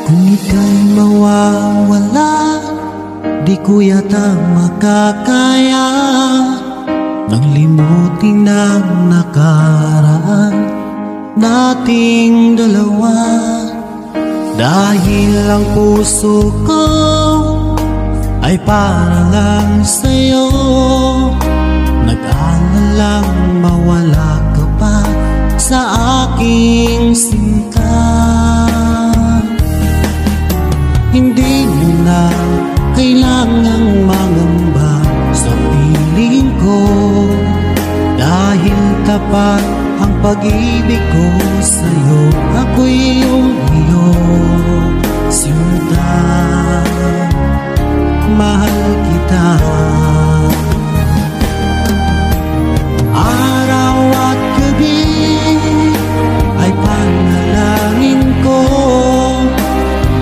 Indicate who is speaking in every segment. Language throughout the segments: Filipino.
Speaker 1: Kung ika'y mawawala, di ko yata makakaya nang limutin ang nakaraan nating dalawa. Dahil ang puso ko ay para lang sa'yo, nag-aalalang mawala ka pa sa aking sinta. Hindi mo na kailangang mangamba sa piling ko, dahil tapat ang pag-ibig ko sa'yo. Ako'y iyong sinta, mahal kita. Araw at gabi ay panalangin ko,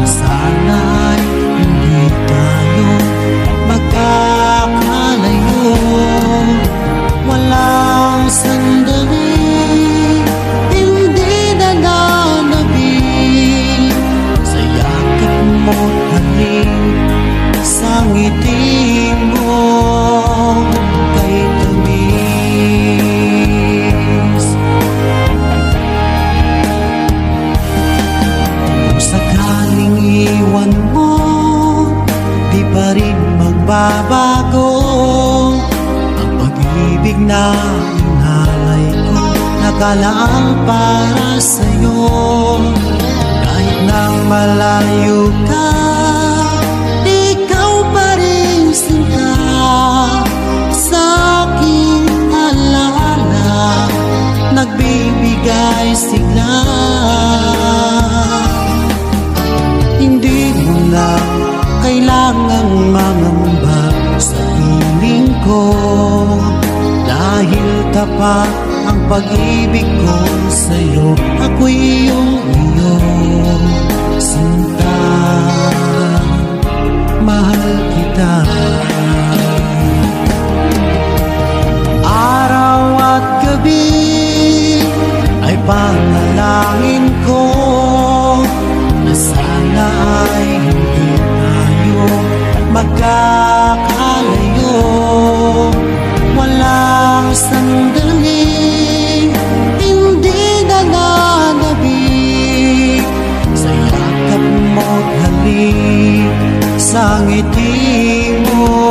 Speaker 1: sana ay hindi tayo magkakalayo. Walang sandali hindi nananabik sa yakap mo't halik, sa ngiti mo kay tamis. Kung sakaling iwan mo, di pa rin magbabago ang pag-ibig na inalay ko, nakalaan para sa'yo. Kahit na malayo ka, ikaw pa rin sinta sa aking alaala, nagbibigay sigla. Hindi mo na kailangang mangamba sa piling ko, dahil tapat ang pag-ibig ko sa'yo. Ako'y iyong sinta, mahal kita. Araw at gabi ay panalangin ko na sana ay hindi tayo magkakalayo. Walang sandali hindi nananabik sa yakap mo't halik, sa ngiti mo